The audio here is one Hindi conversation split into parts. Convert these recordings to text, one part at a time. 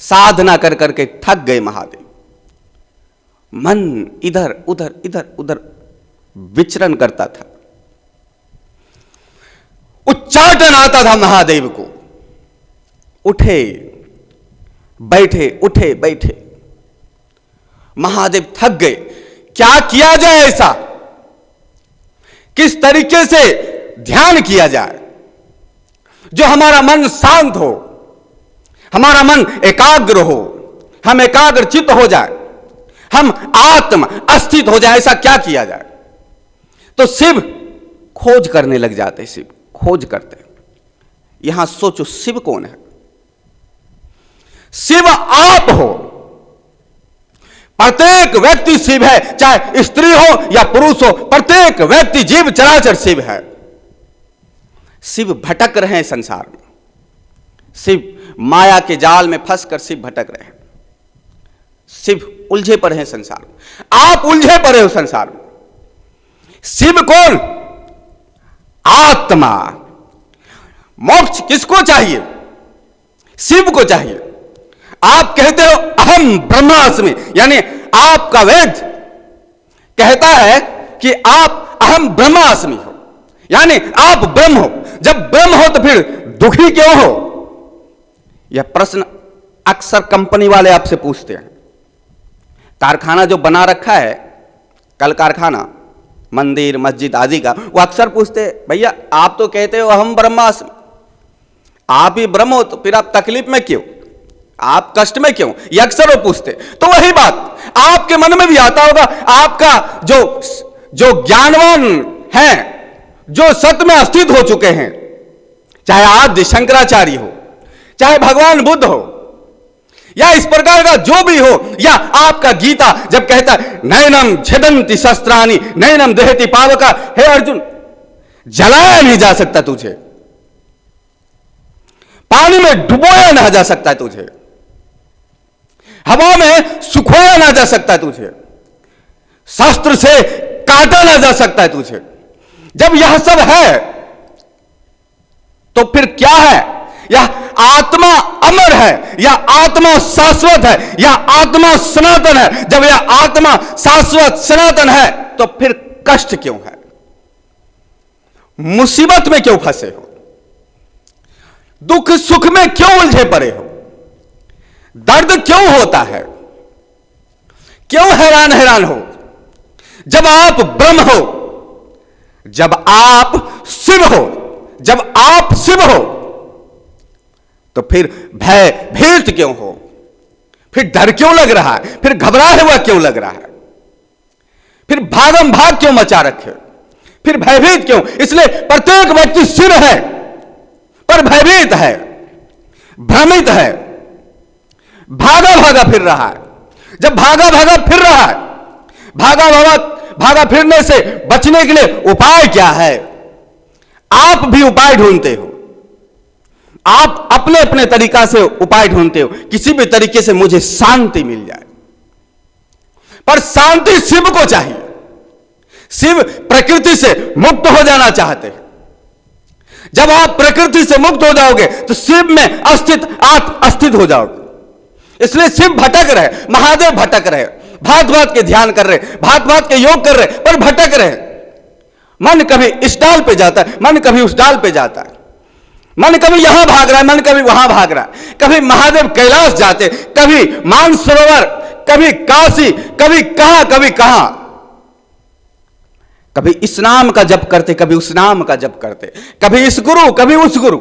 साधना कर करके थक गए महादेव। मन इधर उधर इधर उधर विचरण करता था, उच्चाटन आता था महादेव को। उठे बैठे उठे बैठे, महादेव थक गए। क्या किया जाए ऐसा, किस तरीके से ध्यान किया जाए जो हमारा मन शांत हो, हमारा मन एकाग्र हो, हम एकाग्र चित्त हो जाए, हम आत्म अस्थित हो जाए, ऐसा क्या किया जाए। तो शिव खोज करने लग जाते, शिव खोज करते। यहां सोचो शिव कौन है? शिव आप हो। प्रत्येक व्यक्ति शिव है, चाहे स्त्री हो या पुरुष हो, प्रत्येक व्यक्ति जीव चराचर शिव है। शिव भटक रहे हैं संसार में, शिव माया के जाल में फंसकर शिव भटक रहे हैं, शिव उलझे पड़े हैं संसार में। आप उलझे पड़े हो संसार में। शिव कौन? आत्मा। मोक्ष किसको चाहिए? शिव को चाहिए। आप कहते हो अहम ब्रह्मास्मि, यानी आपका वेद कहता है कि आप अहम ब्रह्मास्मि हो, यानी आप ब्रह्म हो। जब ब्रह्म हो तो फिर दुखी क्यों हो? यह प्रश्न अक्सर कंपनी वाले आपसे पूछते हैं। कारखाना जो बना रखा है, कल कारखाना, मंदिर मस्जिद आदि का, वो अक्सर पूछते हैं, भैया आप तो कहते हो अहम ब्रह्मास्मि, आप ही ब्रह्म हो, तो फिर आप तकलीफ में क्यों, आप कष्ट में क्यों? ये अक्सर वो पूछते। तो वही बात आपके मन में भी आता होगा। आपका जो ज्ञानवान है, जो सत्य में स्थित हो चुके हैं, चाहे आदि शंकराचार्य हो, चाहे भगवान बुद्ध हो, या इस प्रकार का जो भी हो, या आपका गीता जब कहता है नैनम छेदन्ति शस्त्राणि नैनम दहति पावका, हे अर्जुन जलाया नहीं जा सकता तुझे, पानी में डुबोया ना जा सकता तुझे, हवा में सुखोया ना जा सकता तुझे, शस्त्र से काटा ना जा सकता है तुझे। जब यह सब है तो फिर क्या है? यह आत्मा अमर है, यह आत्मा शाश्वत है, यह आत्मा सनातन है। जब यह आत्मा शाश्वत सनातन है तो फिर कष्ट क्यों है? मुसीबत में क्यों फंसे हो? दुख सुख में क्यों उलझे पड़े हो? दर्द क्यों होता है? क्यों हैरान हैरान हो? जब आप ब्रह्म हो, जब आप शिव हो, जब आप शिव हो, तो फिर भय भीत क्यों हो? फिर डर क्यों लग रहा है? फिर घबराया हुआ क्यों लग रहा है? फिर भागम भाग क्यों मचा रखे? फिर भयभीत क्यों? इसलिए प्रत्येक व्यक्ति शिव है पर भयभीत है, भ्रमित है, भागा भागा फिर रहा है। जब भागा भागा फिर रहा है, भागा फिरने से बचने के लिए उपाय क्या है? आप भी उपाय ढूंढते हो, आप अपने अपने तरीका से उपाय ढूंढते हो, किसी भी तरीके से मुझे शांति मिल जाए। पर शांति शिव को चाहिए। शिव प्रकृति से मुक्त हो जाना चाहते हैं। जब आप प्रकृति से मुक्त हो जाओगे तो शिव में आप अस्थित हो जाओगे। इसलिए शिव भटक रहे, महादेव भटक रहे, भांत भांत के ध्यान कर रहे, भांत भांत के योग कर रहे, पर भटक रहे। मन कभी इस डाल पे जाता है, मन कभी उस डाल पे जाता है, मन कभी यहां भाग रहा है, मन कभी वहां भाग रहा है। कभी महादेव कैलाश जाते, कभी मानसरोवर, कभी काशी, कभी कहां, कभी इस नाम का जप करते, कभी उस नाम का जप करते, कभी इस गुरु कभी उस गुरु।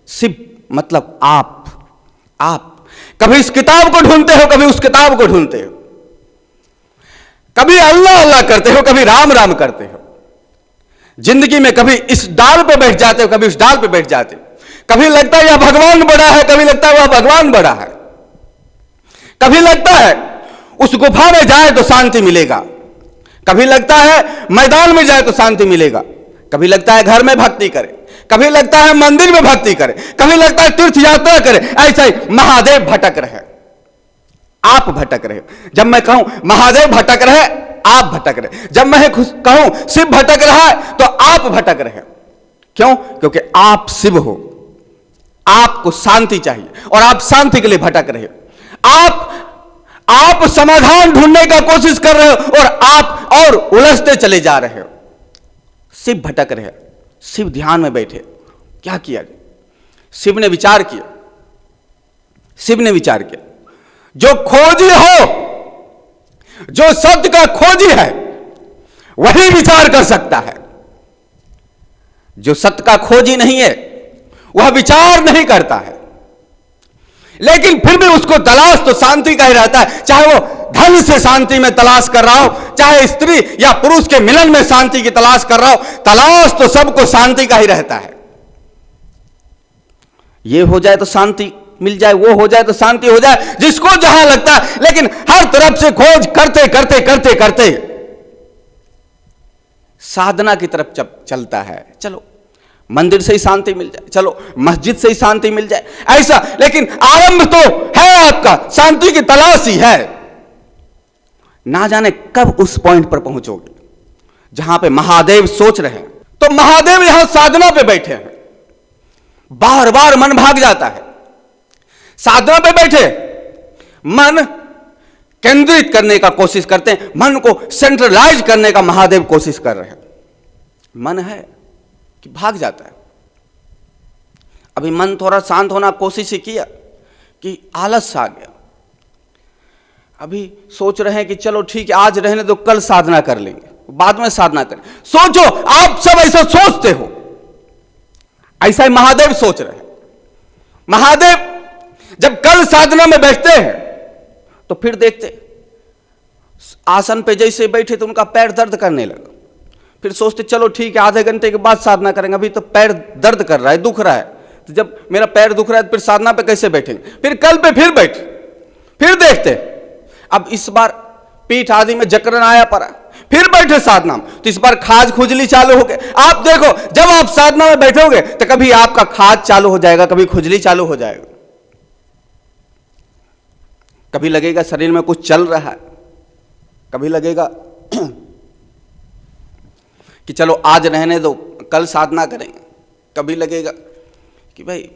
शिव मतलब आप कभी इस किताब को ढूंढते हो, कभी उस किताब को ढूंढते हो, कभी अल्लाह अल्लाह करते हो, कभी राम राम करते हो। जिंदगी में कभी इस डाल पे बैठ जाते हो, कभी उस डाल पे बैठ जाते हो। कभी लगता है यह भगवान बड़ा है, कभी लगता है वह भगवान बड़ा है। कभी लगता है उस गुफा में जाए तो शांति मिलेगा, कभी लगता है मैदान में जाए तो शांति मिलेगा, कभी लगता है घर में भक्ति करे, कभी लगता है मंदिर में भक्ति करे, कभी लगता है तीर्थ यात्रा करे। ऐसा ही महादेव भटक रहे, आप भटक रहे। जब मैं कहूं महादेव भटक रहे, आप भटक रहे। जब मैं कहूं शिव भटक रहा है तो आप भटक रहे। क्यों? क्योंकि आप शिव हो, आपको शांति चाहिए और आप शांति के लिए भटक रहे हो। आप समाधान ढूंढने का कोशिश कर रहे हो और आप और उलझते चले जा रहे हो। शिव भटक रहे, शिव ध्यान में बैठे। क्या किया? शिव ने विचार किया। शिव ने विचार किया, जो खोजी हो, जो सत्य का खोजी है, वही विचार कर सकता है। जो सत्य का खोजी नहीं है वह विचार नहीं करता है। लेकिन फिर भी उसको तलाश तो शांति का ही रहता है, चाहे वो धन से शांति में तलाश कर रहा हो, चाहे स्त्री या पुरुष के मिलन में शांति की तलाश कर रहा हो, तलाश तो सबको शांति का ही रहता है। ये हो जाए तो शांति मिल जाए, वो हो जाए तो शांति हो जाए, जिसको जहां लगता है। लेकिन हर तरफ से खोज करते करते करते करते साधना की तरफ चलता है। चलो मंदिर से ही शांति मिल जाए, चलो मस्जिद से ही शांति मिल जाए, ऐसा। लेकिन आरंभ तो है आपका, शांति की तलाश ही है। ना जाने कब उस पॉइंट पर पहुंचोगे जहां पे महादेव सोच रहे हैं। तो महादेव यहां साधना पे बैठे हैं, बार बार मन भाग जाता है। साधना पे बैठे मन केंद्रित करने का कोशिश करते हैं, मन को सेंट्रलाइज करने का महादेव कोशिश कर रहे हैं। मन है कि भाग जाता है। अभी मन थोड़ा शांत होना कोशिश ही किया कि आलस आ गया। अभी सोच रहे हैं कि चलो ठीक है, आज रहने दो, कल साधना कर लेंगे, बाद में साधना करें। सोचो, आप सब ऐसा सोचते हो, ऐसा ही महादेव सोच रहे हैं। महादेव जब कल साधना में बैठते हैं तो फिर देखते आसन पे जैसे बैठे तो उनका पैर दर्द करने लगा। फिर सोचते चलो ठीक है, आधे घंटे के बाद साधना करेंगे, अभी तो पैर दर्द कर रहा है, दुख रहा है। तो जब मेरा पैर दुख रहा है तो फिर साधना पे कैसे बैठेंगे? फिर कल पे फिर बैठे, फिर देखते अब इस बार पीठ आदि में जकड़न आया पड़ा, फिर बैठे साधना में, तो इस बार खाज खुजली चालू हो गए। आप देखो, जब आप साधना में बैठोगे तो कभी आपका खाज चालू हो जाएगा, कभी खुजली चालू हो जाएगा, कभी लगेगा शरीर में कुछ चल रहा है, कभी लगेगा कि चलो आज रहने दो, कल साधना करेंगे, कभी लगेगा कि भाई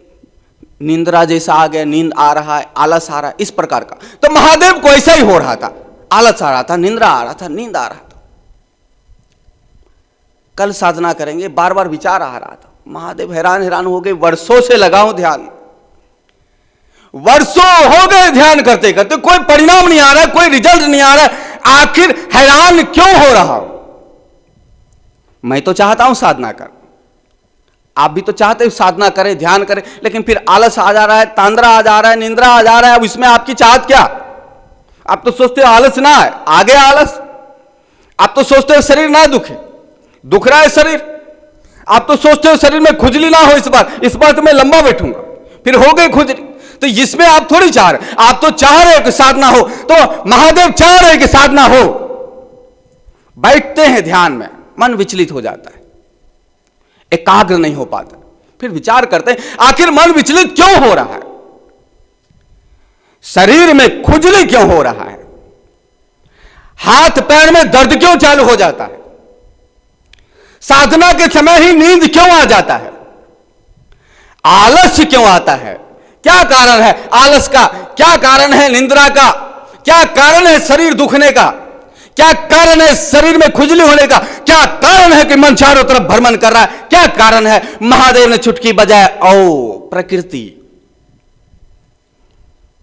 निंद्रा जैसा आ गया, नींद आ रहा है, आलस आ रहा है, इस प्रकार का। तो महादेव को ऐसा ही हो रहा था, आलस आ रहा था, निंद्रा आ रहा था, नींद आ रहा था। कल साधना करेंगे, बार बार विचार आ रहा था। महादेव हैरान हो गए, वर्षों से लगाओ ध्यान, वर्षों हो गए ध्यान करते करते, कोई परिणाम नहीं आ रहा, कोई रिजल्ट नहीं आ रहा। आखिर हैरान क्यों हो रहा हूं? मैं तो चाहता हूं साधना कर, आप भी तो चाहते हो साधना करें, ध्यान करें, लेकिन फिर आलस आ जा रहा है, तांद्रा आ जा रहा है, निंद्रा आ जा रहा है। अब इसमें आपकी चाहत क्या? आप तो सोचते हो आलस ना है, आ गया आलस। आप तो सोचते हो शरीर ना दुखे, दुख रहा है शरीर। आप तो सोचते हो शरीर में खुजली ना हो, इस बार तो मैं लंबा बैठूंगा, फिर हो गई खुजली। तो इसमें आप थोड़ी चाह रहे, आप तो चाह रहे हो कि साधना हो। तो महादेव चाह रहे कि साधना हो। बैठते हैं ध्यान में, मन विचलित हो जाता है, एकाग्र नहीं हो पाता। फिर विचार करते हैं आखिर मन विचलित क्यों हो रहा है, शरीर में खुजली क्यों हो रहा है, हाथ पैर में दर्द क्यों चालू हो जाता है, साधना के समय ही नींद क्यों आ जाता है, आलस्य क्यों आता है, क्या कारण है आलस का, क्या कारण है निंद्रा का, क्या कारण है शरीर दुखने का, क्या कारण है शरीर में खुजली होने का, क्या कारण है कि मन चारों तरफ भ्रमण कर रहा है, क्या कारण है? महादेव ने चुटकी बजाया, ओ प्रकृति,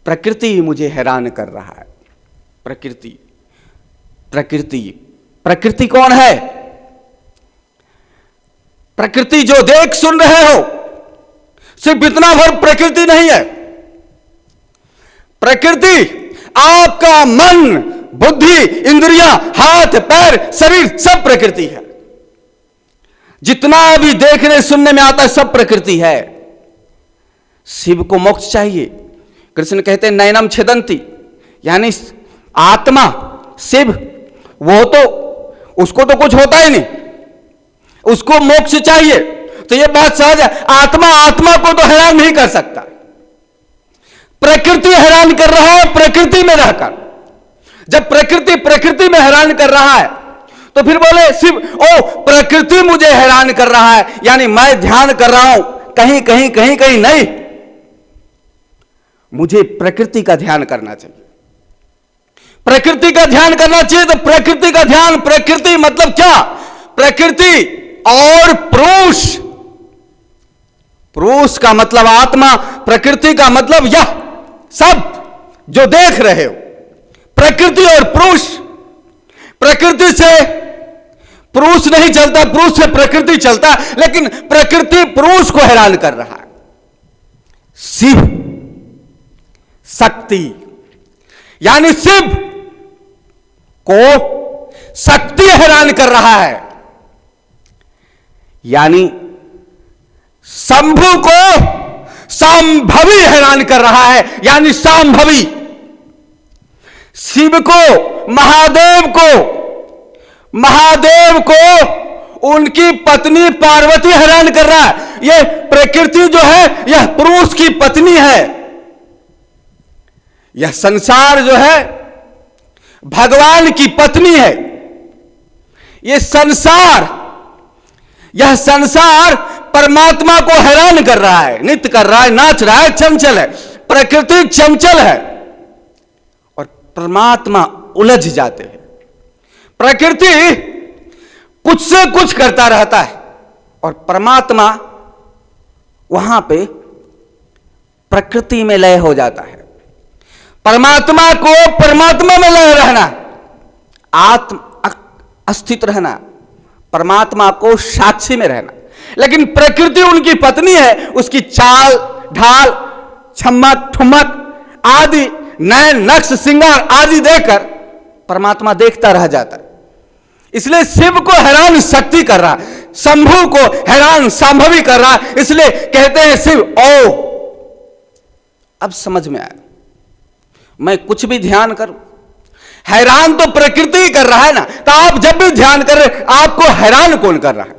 प्रकृति मुझे हैरान कर रहा है। प्रकृति, प्रकृति, प्रकृति कौन है? प्रकृति जो देख सुन रहे हो, सिर्फ इतना भर प्रकृति नहीं है। प्रकृति आपका मन, बुद्धि, इंद्रियां, हाथ पैर, शरीर, सब प्रकृति है। जितना भी देखने सुनने में आता है सब प्रकृति है। शिव को मोक्ष चाहिए। कृष्ण कहते हैं नैनम छेदंती, यानी आत्मा शिव, वो तो उसको तो कुछ होता ही नहीं, उसको मोक्ष चाहिए। तो ये बात सहज है, आत्मा आत्मा को तो हैरान नहीं कर सकता, प्रकृति हैरान कर रहा है प्रकृति में रहकर। जब प्रकृति प्रकृति में हैरान कर रहा है तो फिर बोले शिव, ओ प्रकृति मुझे हैरान कर रहा है, यानी मैं ध्यान कर रहा हूं, कहीं कहीं कहीं कहीं नहीं, मुझे प्रकृति का ध्यान करना चाहिए। प्रकृति का ध्यान करना चाहिए तो प्रकृति का ध्यान, प्रकृति मतलब क्या? प्रकृति और पुरुष, पुरुष का मतलब आत्मा, प्रकृति का मतलब यह सब जो देख रहे हो, प्रकृति और पुरुष। प्रकृति से पुरुष नहीं चलता, पुरुष से प्रकृति चलता, लेकिन प्रकृति पुरुष को हैरान कर रहा है। शिव शक्ति, यानी शिव को शक्ति हैरान कर रहा है, यानी शंभु को सांभवी हैरान कर रहा है, यानी सांभवी। शिव को, महादेव को उनकी पत्नी पार्वती हैरान कर रहा है। यह प्रकृति जो है यह पुरुष की पत्नी है, यह संसार जो है भगवान की पत्नी है। यह संसार परमात्मा को हैरान कर रहा है, नृत्य कर रहा है, नाच रहा है, चंचल है। प्रकृति चंचल है और परमात्मा उलझ जाते हैं। प्रकृति कुछ से कुछ करता रहता है और परमात्मा वहां पे प्रकृति में लय हो जाता है। परमात्मा को परमात्मा में लय रहना, आत्म अस्तित्व रहना, परमात्मा को साक्षी में रहना। लेकिन प्रकृति उनकी पत्नी है, उसकी चाल ढाल, छमक ठुमक आदि, नयन नक्श श्रृंगार आदि देखकर परमात्मा देखता रह जाता है। इसलिए शिव को हैरान शक्ति कर रहा, शंभु को हैरान सांभवी कर रहा, इसलिए कहते हैं शिव। ओ अब समझ में आया, मैं कुछ भी ध्यान करूं, हैरान तो प्रकृति ही कर रहा है ना। तो आप जब भी ध्यान कर रहे, आपको हैरान कौन कर रहा है?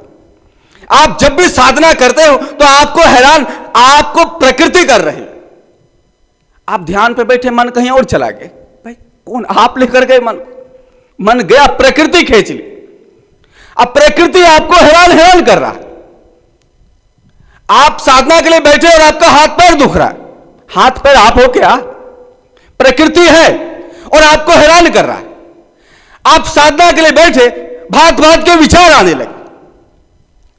आप जब भी साधना करते हो तो आपको हैरान, आपको प्रकृति कर रही है। आप ध्यान पे बैठे, मन कहीं और चला गया, भाई कौन आप लेकर गए? मन गया, प्रकृति खींच ली। अब प्रकृति आपको हैरान कर रहा है। आप साधना के लिए बैठे और आपका हाथ पैर दुख रहा है, हाथ पैर आप हो क्या? प्रकृति है और आपको हैरान कर रहा है। आप साधना के लिए बैठे, भांत भांत के विचार आने लगे।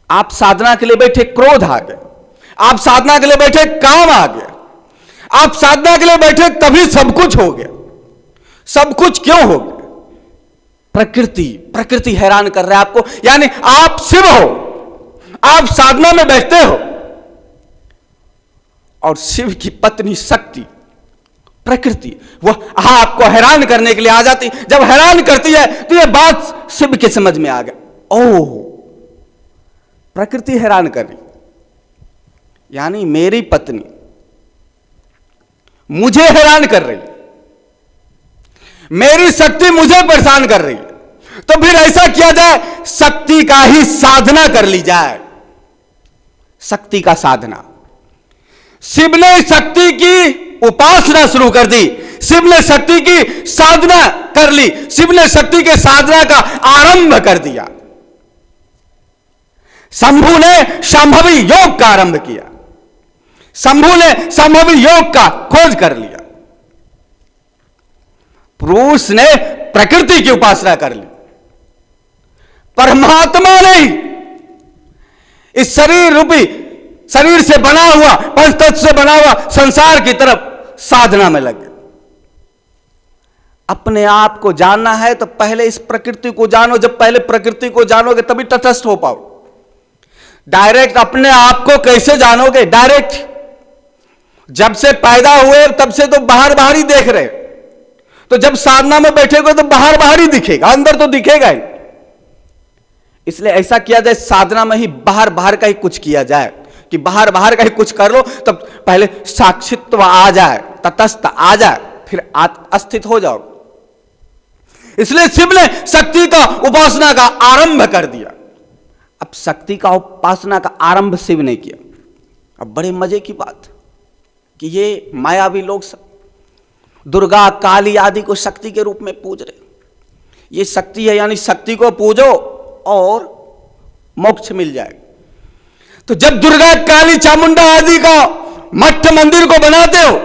आप साधना के लिए बैठे, क्रोध आ गया। आप साधना के लिए बैठे, काम आ गया। आप साधना के लिए बैठे, तभी सब कुछ हो गया। सब कुछ क्यों हो गया? प्रकृति हैरान कर रहा है आपको। यानी आप शिव हो, आप साधना में बैठते हो और शिव की पत्नी शक्ति प्रकृति वह आपको हैरान करने के लिए आ जाती। जब हैरान करती है तो यह बात शिव के समझ में आ गया। ओह, प्रकृति हैरान कर रही, यानी मेरी पत्नी मुझे हैरान कर रही, मेरी शक्ति मुझे परेशान कर रही है। तो फिर ऐसा किया जाए, शक्ति का ही साधना कर ली जाए। शक्ति का साधना, शिव ने शक्ति की उपासना शुरू कर दी, शिव ने शक्ति की साधना कर ली, शिव ने शक्ति के साधना का आरंभ कर दिया। शंभु ने संभवी योग का आरंभ किया, शंभु ने संभवी योग का खोज कर लिया। पुरुष ने प्रकृति की उपासना कर ली, परमात्मा ने इस शरीर रूपी, शरीर से बना हुआ, पंचतत्व से बना हुआ संसार की तरफ साधना में लगे। अपने आप को जानना है तो पहले इस प्रकृति को जानो। जब पहले प्रकृति को जानोगे तभी तटस्थ हो पाओ। डायरेक्ट अपने आप को कैसे जानोगे? डायरेक्ट जब से पैदा हुए तब से तो बाहर ही देख रहे, तो जब साधना में बैठेगे तो बाहर ही दिखेगा, अंदर तो दिखेगा ही। इसलिए ऐसा किया जाए, साधना में ही बाहर का ही कुछ किया जाए, कि बाहर का ही कुछ कर लो, तब पहले साक्षित्व आ जाए, तटस्थ आ जाए, फिर अस्थित हो जाओ। इसलिए शिव ने शक्ति का उपासना का आरंभ कर दिया। अब शक्ति का उपासना का आरंभ शिव ने किया। अब बड़े मजे की बात कि ये मायावी लोग सब दुर्गा काली आदि को शक्ति के रूप में पूज रहे। ये शक्ति है, यानी शक्ति को पूजो और मोक्ष मिल जाएगा। तो जब दुर्गा काली चामुंडा आदि का मठ मंदिर को बनाते हो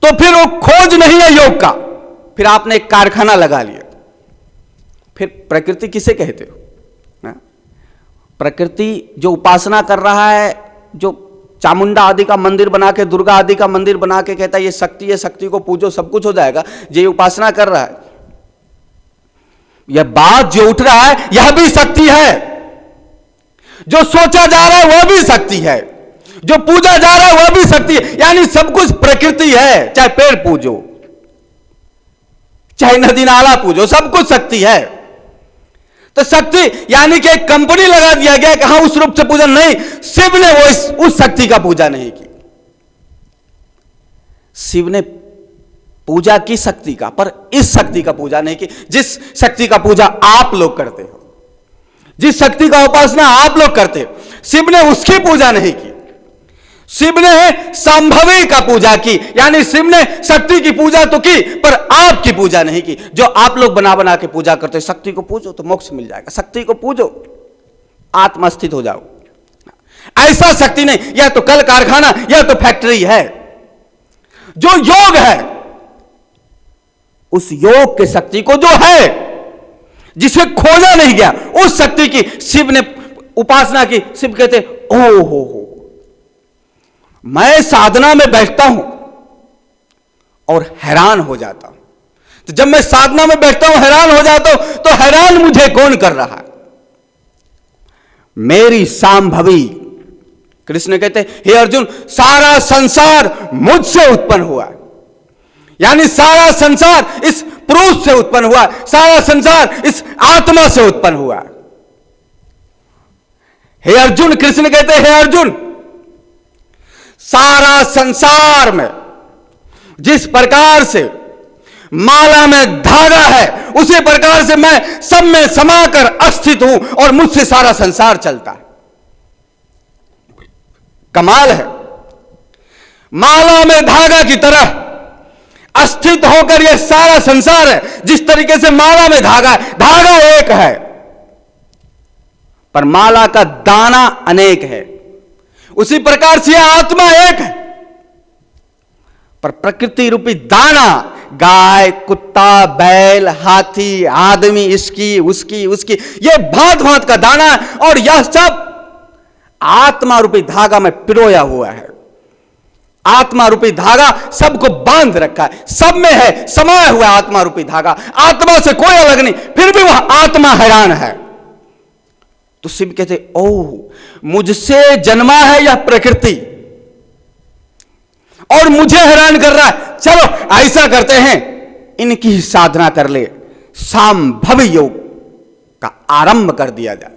तो फिर वो खोज नहीं है योग का, फिर आपने एक कारखाना लगा लिया। फिर प्रकृति किसे कहते हो? प्रकृति जो उपासना कर रहा है, जो चामुंडा आदि का मंदिर बना के, दुर्गा आदि का मंदिर बना के कहता है ये शक्ति है, शक्ति को पूजो सब कुछ हो जाएगा, ये उपासना कर रहा है। यह बात जो उठ रहा है यह भी शक्ति है, जो सोचा जा रहा है वह भी शक्ति है, जो पूजा जा रहा है वह भी शक्ति है। यानी सब कुछ प्रकृति है, चाहे पेड़ पूजो, चाहे नदी नाला पूजो, सब कुछ शक्ति है। तो शक्ति यानी कि एक कंपनी लगा दिया गया कि हाँ उस रूप से पूजा नहीं, शिव ने वो उस शक्ति का पूजा नहीं की। शिव ने पूजा की शक्ति का, पर इस शक्ति का पूजा नहीं की जिस शक्ति का पूजा आप लोग करते हो, जिस शक्ति का उपासना आप लोग करते हो। शिव ने उसकी पूजा नहीं की, शिव ने संभवी का पूजा की, यानी शिव ने शक्ति की पूजा तो की पर आपकी पूजा नहीं की। जो आप लोग बना बना के पूजा करते, शक्ति को पूजो तो मोक्ष मिल जाएगा, शक्ति को पूजो आत्मा स्थित हो जाओ। ऐसा शक्ति नहीं, यह तो कल कारखाना, यह तो फैक्ट्री है। जो योग है उस योग के शक्ति को जो है, जिसे खोजा नहीं गया, उस शक्ति की शिव ने उपासना की। शिव कहते ओ हो, मैं साधना में बैठता हूं और हैरान हो जाता हूं। तो जब मैं साधना में बैठता हूं, हैरान हो जाता हूं, तो हैरान मुझे कौन कर रहा है? मेरी सांभवी। कृष्ण कहते हे अर्जुन, सारा संसार मुझसे उत्पन्न हुआ, यानी सारा संसार इस पुरुष से उत्पन्न हुआ, सारा संसार इस आत्मा से उत्पन्न हुआ। हे अर्जुन, कृष्ण कहते हे अर्जुन, सारा संसार में जिस प्रकार से माला में धागा है, उसी प्रकार से मैं सब में समाकर अस्थित हूं और मुझसे सारा संसार चलता है। कमाल है, माला में धागा की तरह अस्थित होकर यह सारा संसार है। जिस तरीके से माला में धागा है, धागा एक है पर माला का दाना अनेक है, उसी प्रकार से आत्मा एक है पर प्रकृति रूपी दाना, गाय, कुत्ता, बैल, हाथी, आदमी, इसकी उसकी उसकी, यह भांत भांत का दाना है और यह सब आत्मा रूपी धागा में पिरोया हुआ है। आत्मा रूपी धागा सबको बांध रखा है, सब में है समाया हुआ आत्मा रूपी धागा। आत्मा से कोई अलग नहीं, फिर भी वह आत्मा हैरान है। तो शिव कहते ओह, मुझसे जन्मा है यह प्रकृति और मुझे हैरान कर रहा है। चलो ऐसा करते हैं, इनकी साधना कर ले, सांभवी योग का आरंभ कर दिया जाए।